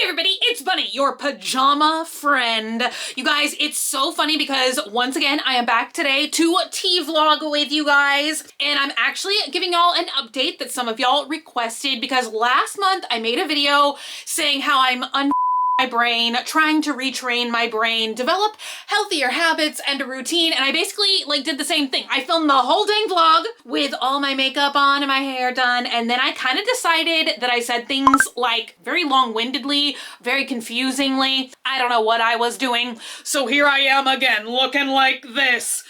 everybody, it's Bunny, your pajama friend. You guys, it's so funny because once again, I am back today to tea vlog with you guys. And I'm actually giving y'all an update that some of y'all requested because last month I made a video saying how I'm my brain, trying to retrain my brain, develop healthier habits and a routine, and I basically did the same thing. I filmed the whole dang vlog with all my makeup on and my hair done, and then I kind of decided that I said things very long-windedly, very confusingly. I don't know what I was doing. So here I am again, looking like this,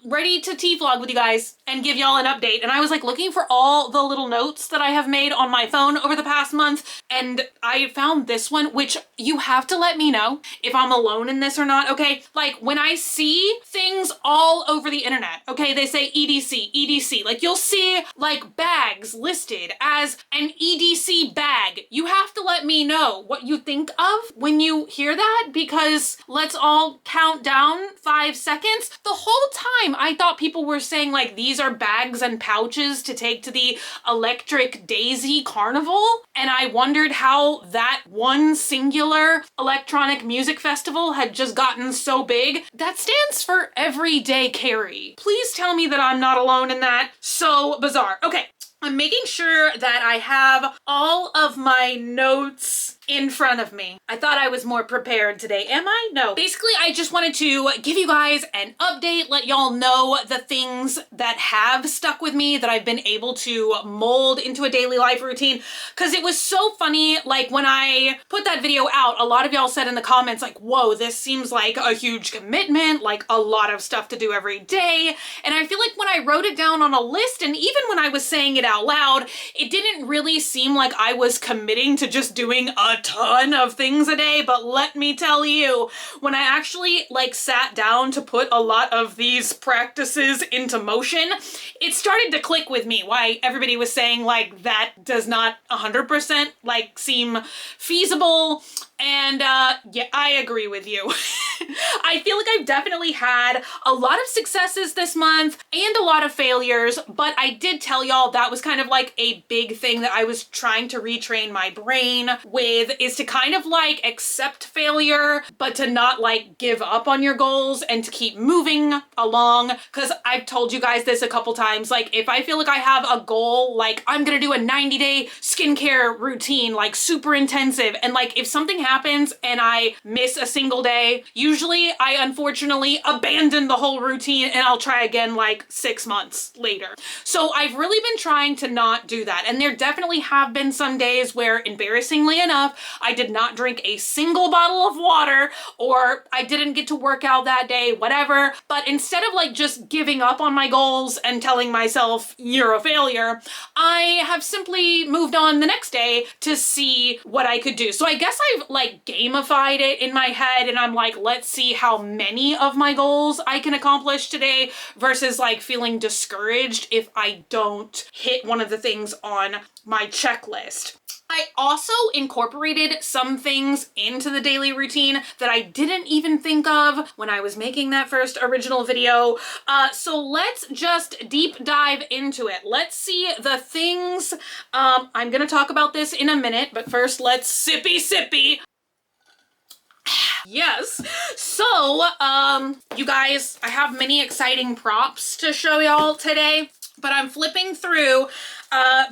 ready to tea vlog with you guys and give y'all an update. And I was looking for all the little notes that I have made on my phone over the past month, and I found this one, which you have to let me know if I'm alone in this or not, okay? When I see things all over the internet, okay, they say EDC, EDC, you'll see bags listed as an EDC bag. You have to let me know what you think of when you hear that, because let's all count down 5 seconds. The whole time I thought people were saying these are bags and pouches to take to the Electric Daisy Carnival, and I wondered how that one singular electronic music festival had just gotten so big. That stands for Everyday Carry. Please tell me that I'm not alone in that. So bizarre. Okay, I'm making sure that I have all of my notes in front of me. I thought I was more prepared today. Am I? No. Basically, I just wanted to give you guys an update, let y'all know the things that have stuck with me that I've been able to mold into a daily life routine. Because it was so funny, when I put that video out, a lot of y'all said in the comments, whoa, this seems like a huge commitment, a lot of stuff to do every day. And I feel when I wrote it down on a list, and even when I was saying it out loud, it didn't really seem like I was committing to just doing a ton of things a day. But let me tell you, when I actually sat down to put a lot of these practices into motion, it started to click with me why everybody was saying that does not 100% seem feasible. And yeah, I agree with you. I feel I've definitely had a lot of successes this month and a lot of failures, but I did tell y'all that was kind of a big thing that I was trying to retrain my brain with, is to kind of accept failure, but to not give up on your goals and to keep moving along. Cause I've told you guys this a couple times, if I feel I have a goal, I'm gonna do a 90-day skincare routine, super intensive, and if something happens and I miss a single day, usually I unfortunately abandon the whole routine and I'll try again 6 months later. So I've really been trying to not do that. And there definitely have been some days where, embarrassingly enough, I did not drink a single bottle of water, or I didn't get to work out that day, whatever. But instead of just giving up on my goals and telling myself you're a failure, I have simply moved on the next day to see what I could do. So I guess I've gamified it in my head, and I'm let's see how many of my goals I can accomplish today versus feeling discouraged if I don't hit one of the things on my checklist. I also incorporated some things into the daily routine that I didn't even think of when I was making that first original video. So let's just deep dive into it. Let's see the things. I'm gonna talk about this in a minute, but first let's sippy. Yes. So, you guys, I have many exciting props to show y'all today, but I'm flipping through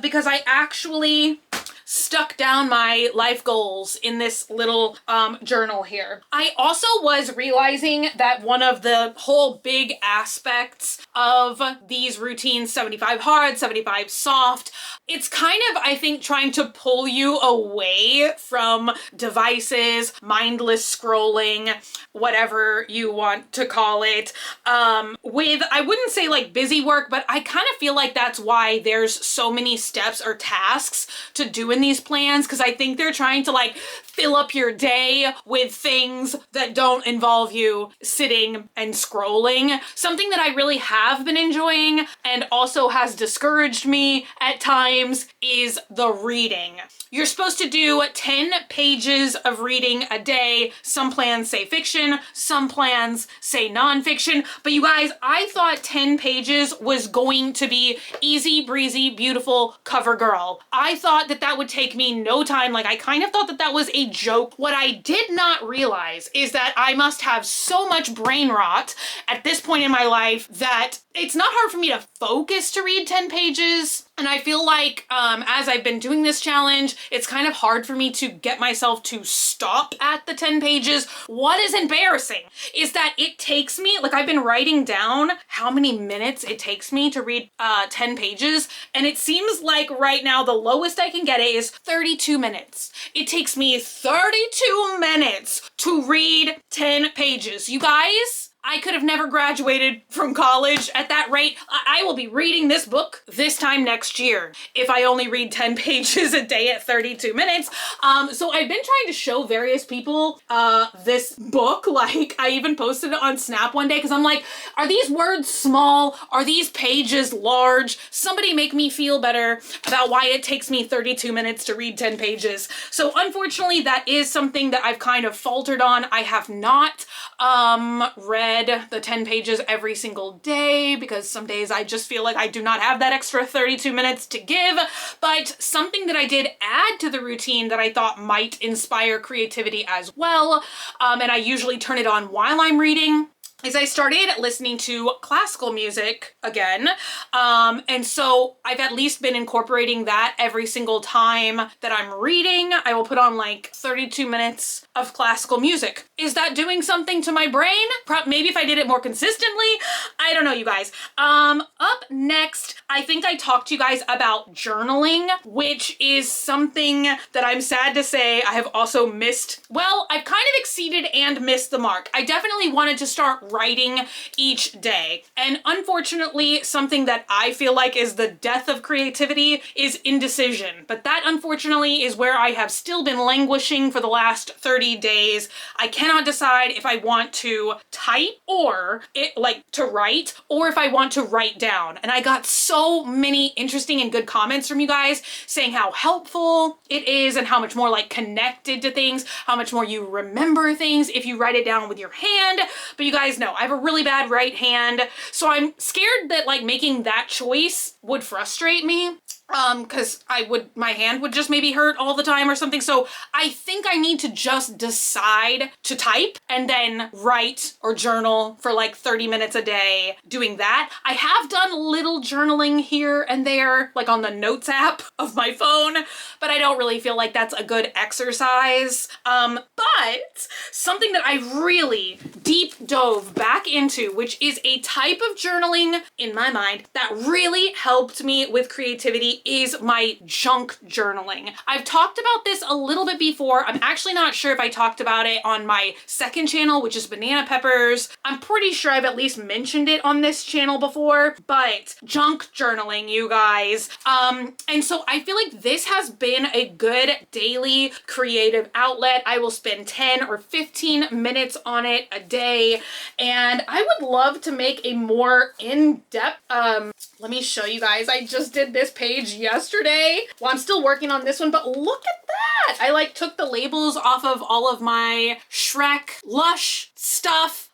because I actually stuck down my life goals in this little journal here. I also was realizing that one of the whole big aspects of these routines, 75 hard, 75 soft, it's kind of, I think, trying to pull you away from devices, mindless scrolling, whatever you want to call it, with, I wouldn't say busy work, but I kind of feel that's why there's so many steps or tasks to do in these plans, because I think they're trying to fill up your day with things that don't involve you sitting and scrolling. Something that I really have been enjoying and also has discouraged me at times is the reading. You're supposed to do 10 pages of reading a day. Some plans say fiction, some plans say nonfiction, but you guys, I thought 10 pages was going to be easy breezy, beautiful cover girl. I thought that that would would take me no time. Like I kind of thought that that was a joke. What I did not realize is that I must have so much brain rot at this point in my life that it's not hard for me to focus to read 10 pages. And I feel like as I've been doing this challenge, it's kind of hard for me to get myself to stop at the 10 pages. What is embarrassing is that it takes me, like I've been writing down how many minutes it takes me to read 10 pages. And it seems like right now the lowest I can get it is 32 minutes. It takes me 32 minutes to read 10 pages. You guys, I could have never graduated from college at that rate. I will be reading this book this time next year if I only read 10 pages a day at 32 minutes. So I've been trying to show various people this book. Like I even posted it on Snap one day because I'm like, are these words small? Are these pages large? Somebody make me feel better about why it takes me 32 minutes to read 10 pages. So unfortunately, that is something that I've kind of faltered on. I have not read the 10 pages every single day because some days I just feel like I do not have that extra 32 minutes to give. But something that I did add to the routine that I thought might inspire creativity as well, and I usually turn it on while I'm reading, is I started listening to classical music again. And so I've at least been incorporating that every single time that I'm reading. I will put on like 32 minutes of classical music. Is that doing something to my brain? Maybe if I did it more consistently. I don't know, you guys. Up next, I think I talked to you guys about journaling, which is something that I'm sad to say I have also missed. Well, I've kind of exceeded and missed the mark. I definitely wanted to start writing each day. And unfortunately, something that I feel like is the death of creativity is indecision. But that unfortunately is where I have still been languishing for the last 30 days. I cannot decide if I want to type or to write, or if I want to write down. And I got so many interesting and good comments from you guys saying how helpful it is and how much more like connected to things, how much more you remember things if you write it down with your hand. But you guys know I have a really bad right hand, so I'm scared that like making that choice would frustrate me. Because my hand would just maybe hurt all the time or something. So I think I need to just decide to type and then write or journal for like 30 minutes a day doing that. I have done little journaling here and there, like on the notes app of my phone, but I don't really feel like that's a good exercise. But something that I really deep dove back into, which is a type of journaling in my mind that really helped me with creativity, is my junk journaling. I've talked about this a little bit before. I'm actually not sure if I talked about it on my second channel, which is Banana Peppers. I'm pretty sure I've at least mentioned it on this channel before, but junk journaling, you guys. And so I feel like this has been a good daily creative outlet. I will spend 10 or 15 minutes on it a day, and I would love to make a more in-depth, let me show you guys. I just did this page yesterday. Well, I'm still working on this one, but look at that. I like took the labels off of all of my Shrek Lush stuff.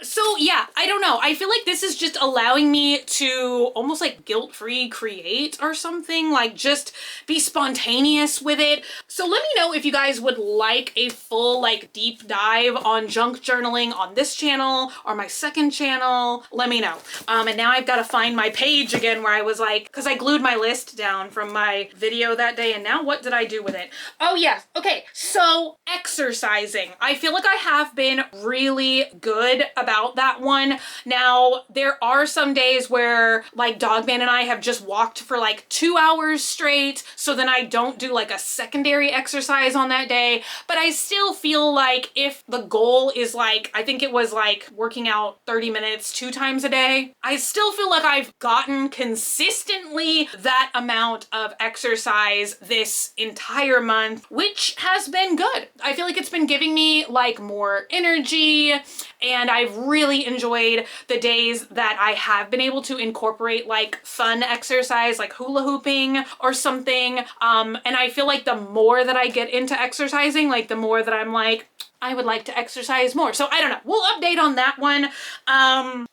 So yeah, I don't know. I feel like this is just allowing me to almost like guilt-free create or something, like just be spontaneous with it. So let me know if you guys would like a full like deep dive on junk journaling on this channel or my second channel. Let me know. And now I've got to find my page again where I was like, because I glued my list down from my video that day, and now what did I do with it? Oh yeah, okay, so exercising. I feel like I have been really good about that one. Now, there are some days where like Dogman and I have just walked for like 2 hours straight, so then I don't do like a secondary exercise on that day, but I still feel like if the goal is like, I think it was like working out 30 minutes 2 times a day, I still feel like I've gotten consistently that amount of exercise this entire month, which has been good. I feel like it's been giving me like more energy, and I've really enjoyed the days that I have been able to incorporate like fun exercise, like hula hooping or something. And I feel like the more that I get into exercising, like the more that I'm like, I would like to exercise more. So I don't know. We'll update on that one.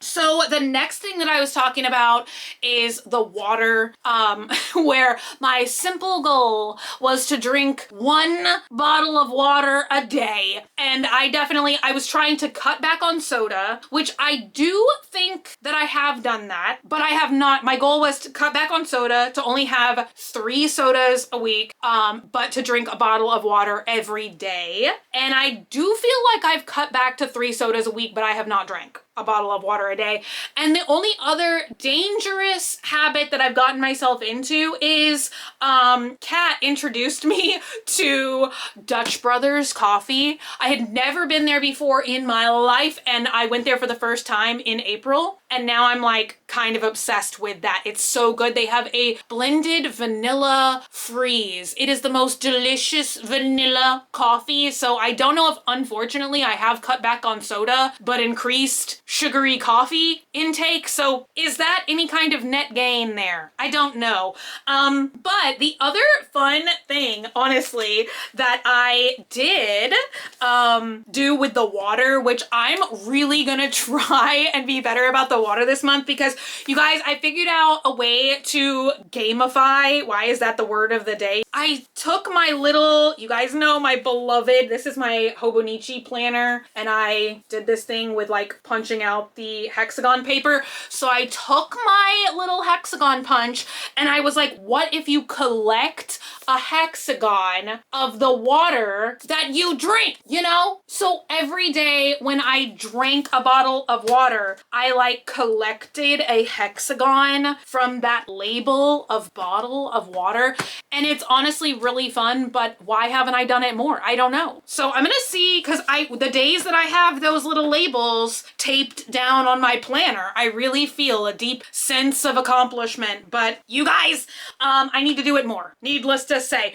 So the next thing that I was talking about is the water, where my simple goal was to drink 1 bottle of water a day. And I was trying to cut back on soda, which I do think that I have done that, but I have not. My goal was to cut back on soda, to only have 3 sodas a week, but to drink a bottle of water every day. And I do feel like I've cut back to 3 sodas a week, but I have not drank a bottle of water a day. And the only other dangerous habit that I've gotten myself into is Kat introduced me to Dutch Brothers coffee. I had never been there before in my life, and I went there for the first time in April, and now I'm like kind of obsessed with that. It's so good. They have a blended vanilla freeze. It is the most delicious vanilla coffee. So I don't know if, unfortunately, I have cut back on soda but increased sugary coffee intake. So is that any kind of net gain there? I don't know. But the other fun thing, honestly, that I did do with the water, which I'm really gonna try and be better about the water this month, because you guys, I figured out a way to gamify. Why is that the word of the day? I took my little, you guys know my beloved, this is my Hobonichi planner, and I did this thing with like punching out the hexagon paper. So I took my little hexagon punch and I was like, what if you collect a hexagon of the water that you drink, you know? So every day when I drank a bottle of water, I like collected a hexagon from that label of bottle of water. And it's honestly really fun, but why haven't I done it more? I don't know. So I'm gonna see, because the days that I have those little labels taped down on my planner, I really feel a deep sense of accomplishment. But you guys, I need to do it more, needless to say.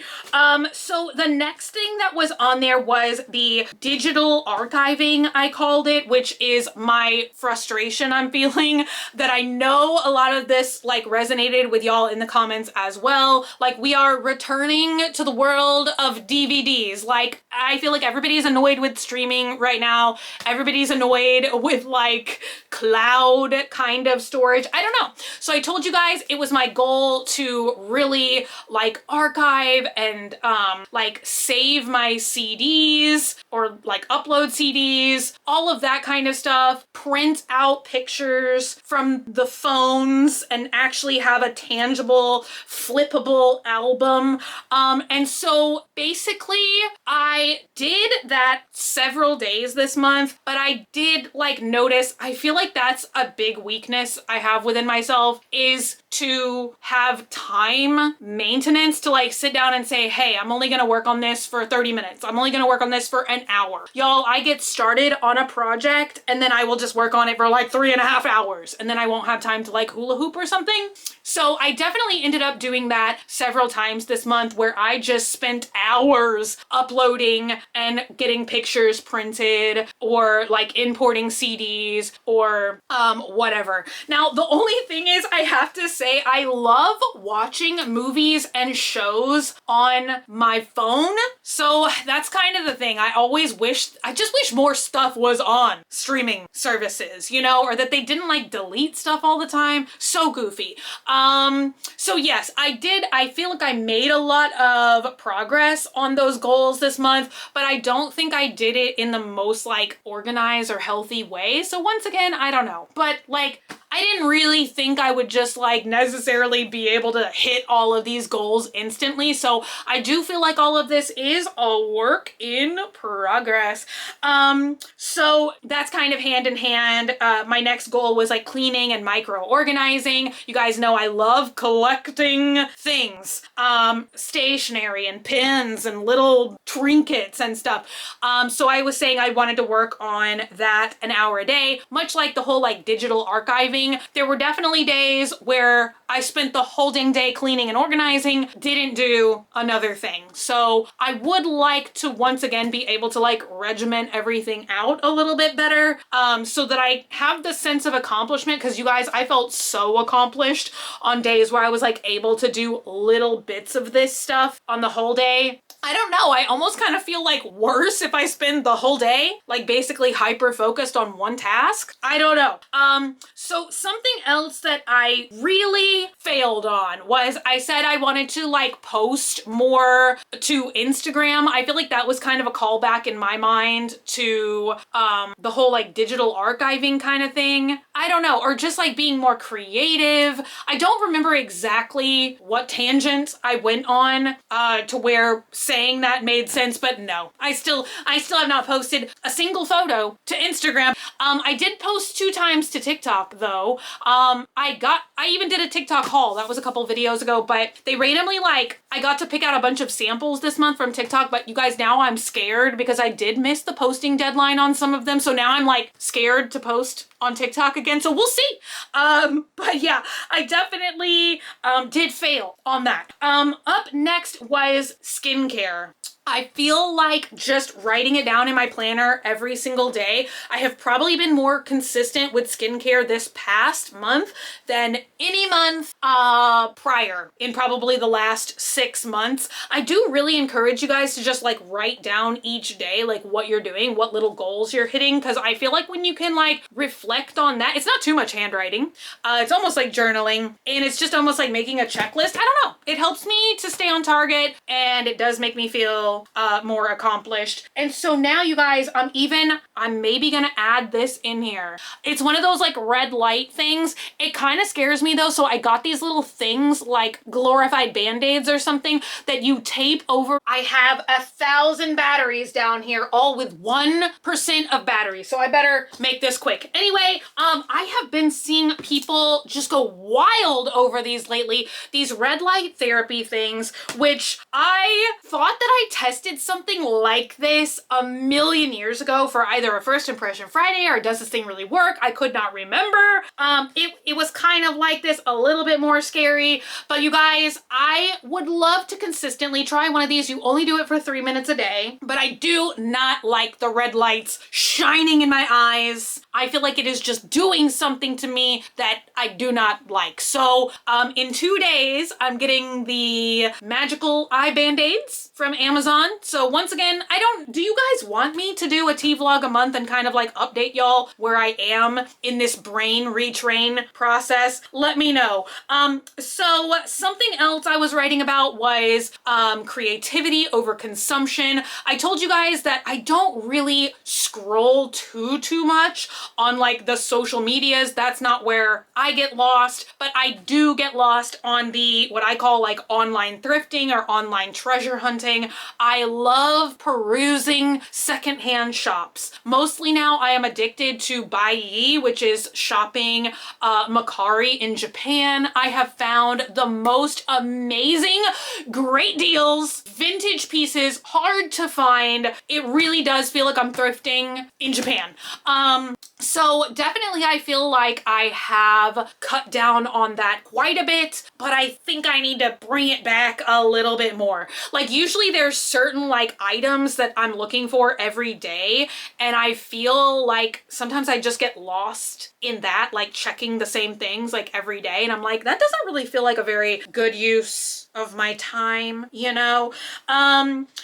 So the next thing that was on there was the digital archiving, I called it, which is my frustration I'm feeling, that I know a lot of this like resonated with y'all in the comments as well. Like, we are returning to the world of DVDs. Like, I feel like everybody's annoyed with streaming right now. Everybody's annoyed with like cloud kind of storage. I don't know. So I told you guys it was my goal to really like archive and like save my CDs, or like upload CDs, all of that kind of stuff, print out pictures from the phones and actually have a tangible flippable album. And so basically I did that several days this month, but I did like notice, I feel like that's a big weakness I have within myself, is to have time maintenance, to like sit down and say, hey, I'm only gonna work on this for 30 minutes. I'm only gonna work on this for an hour. Y'all, I get started on a project and then I will just work on it for like 3.5 hours, and then I won't have time to like hula hoop or something. So I definitely ended up doing that several times this month, where I just spent hours uploading and getting pictures printed, or like importing CDs, or whatever. Now, the only thing is, I have to say, I love watching movies and shows on my phone. So that's kind of the thing. I just wish more stuff was on streaming services, you know, or that they didn't like delete stuff all the time. So goofy. So yes, I feel like I made a lot of progress on those goals this month, but I don't think I did it in the most like organized or healthy way. So once again, I don't know, but like, I didn't really think I would just like necessarily be able to hit all of these goals instantly. So I do feel like all of this is a work in progress. So that's kind of hand in hand. My next goal was like cleaning and micro organizing. You guys know I love collecting things, stationery and pins and little trinkets and stuff. So I was saying I wanted to work on that an hour a day, much like the whole like digital archiving. There were definitely days where I spent the whole dang day cleaning and organizing, didn't do another thing. So I would like to once again be able to like regiment everything out a little bit better, so that I have the sense of accomplishment. Because you guys, I felt so accomplished on days where I was like able to do little bits of this stuff on the whole day. I don't know. I almost kind of feel like worse if I spend the whole day like basically hyper focused on one task. I don't know. So something else that I really failed on was I said I wanted to like post more to Instagram. I feel like that was kind of a callback in my mind to the whole like digital archiving kind of thing. I don't know, or just like being more creative. I don't remember exactly what tangent I went on to where saying that made sense, but no, I still have not posted a single photo to Instagram. I did post 2 times to TikTok though. I even did a TikTok haul. That was a couple videos ago, but they randomly like, I got to pick out a bunch of samples this month from TikTok, but you guys, now I'm scared because I did miss the posting deadline on some of them. So now I'm like scared to post on TikTok again. So we'll see. But yeah, I definitely did fail on that. Up next was skincare. I feel like just writing it down in my planner every single day, I have probably been more consistent with skincare this past month than any month prior in probably the last 6 months. I do really encourage you guys to just like write down each day like what you're doing, what little goals you're hitting, because I feel like when you can like reflect on that, it's not too much handwriting. It's almost like journaling, and it's just almost like making a checklist. I don't know. It helps me to stay on target, and it does make me feel more accomplished. And so now you guys, I'm maybe gonna add this in here. It's one of those like red light things. It kind of scares me though. So I got these little things like glorified band-aids or something that you tape over. I have 1,000 batteries down here, all with 1% of battery. So I better make this quick. Anyway, I have been seeing people just go wild over these lately, these red light therapy things, which I thought that I tested something like this a million years ago for either a First Impression Friday or Does This Thing Really Work? I could not remember. It was kind of like this, a little bit more scary, but you guys, I would love to consistently try one of these. You only do it for 3 minutes a day, but I do not like the red lights shining in my eyes. I feel like it is just doing something to me that I do not like. So in 2 days, I'm getting the magical eye band-aids from Amazon. So once again, do you guys want me to do a tea vlog a month and kind of like update y'all where I am in this brain retrain process? Let me know. So something else I was writing about was creativity over consumption. I told you guys that I don't really scroll too much on like the social medias. That's not where I get lost, but I do get lost on the, what I call like online thrifting or online treasure hunting. I love perusing secondhand shops. Mostly now I am addicted to Buyee, which is shopping Macari in Japan. I have found the most amazing, great deals, vintage pieces, hard to find. It really does feel like I'm thrifting in Japan. So definitely I feel like I have cut down on that quite a bit, but I think I need to bring it back a little bit more. Like usually there's certain like items that I'm looking for every day, and I feel like sometimes I just get lost in that, like checking the same things like every day, and I'm like, that doesn't really feel like a very good use of my time, you know?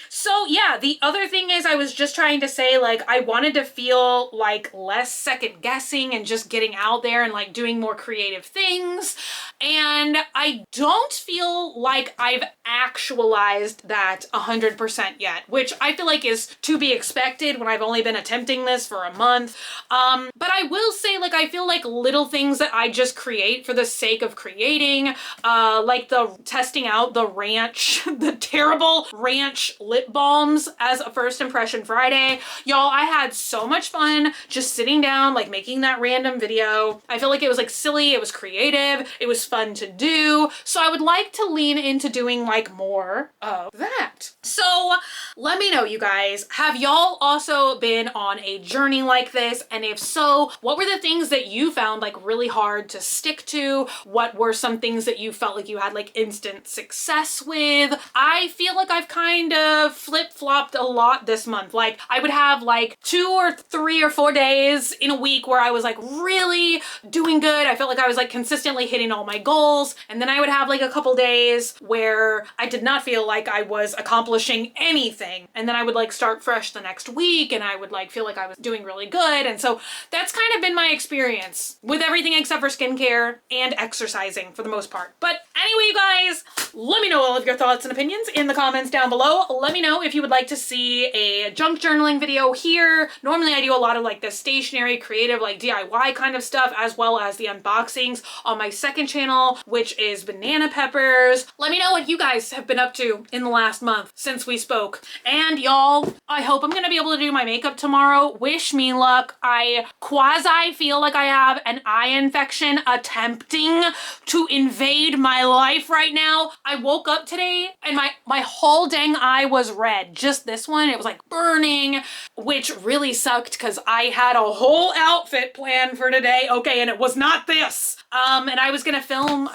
So yeah, the other thing is I was just trying to say like I wanted to feel like less second guessing and just getting out there and like doing more creative things. And I don't feel like I've actualized that 100% yet, which I feel like is to be expected when I've only been attempting this for a month. But I will say like I feel like little things that I just create for the sake of creating, like the testing out the ranch, the terrible ranch lip balms as a First Impression Friday. Y'all, I had so much fun just sitting down, like making that random video. I feel like it was like silly, it was creative, it was fun to do. So I would like to lean into doing like more of that. So let me know, you guys, have y'all also been on a journey like this? And if so, what were the things that you found like really hard to stick to? What were some things that you felt like you had like instant success success with. I feel like I've kind of flip-flopped a lot this month. Like I would have like 2 or 3 or 4 days in a week where I was like really doing good. I felt like I was like consistently hitting all my goals. And then I would have like a couple days where I did not feel like I was accomplishing anything. And then I would like start fresh the next week and I would like feel like I was doing really good. And so that's kind of been my experience with everything except for skincare and exercising for the most part. But anyway, you guys, let me know all of your thoughts and opinions in the comments down below. Let me know if you would like to see a junk journaling video here. Normally I do a lot of like the stationary, creative, like DIY kind of stuff, as well as the unboxings on my second channel, which is banana peppers. Let me know what you guys have been up to in the last month since we spoke. And y'all, I hope I'm gonna be able to do my makeup tomorrow. Wish me luck. I quasi feel like I have an eye infection attempting to invade my life right now. I woke up today and my whole dang eye was red. Just this one, it was like burning, which really sucked because I had a whole outfit planned for today. Okay, and it was not this. And I was gonna film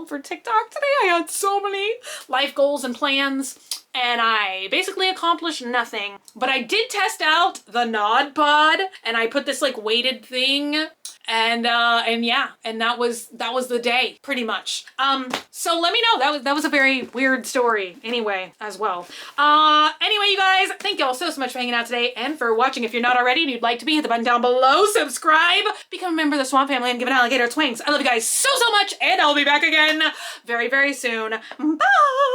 for TikTok today. I had so many life goals and plans, and I basically accomplished nothing. But I did test out the Nod Pod, and I put this like weighted thing, and yeah, and that was the day pretty much. So let me know. That was a very weird story anyway as well. Anyway, you guys, thank y'all so much for hanging out today and for watching. If you're not already and you'd like to be, hit the button down below, subscribe, become a member of the Swamp Family, and give an alligator its wings. I love you guys so much, and I'll be back again very, very soon. Bye!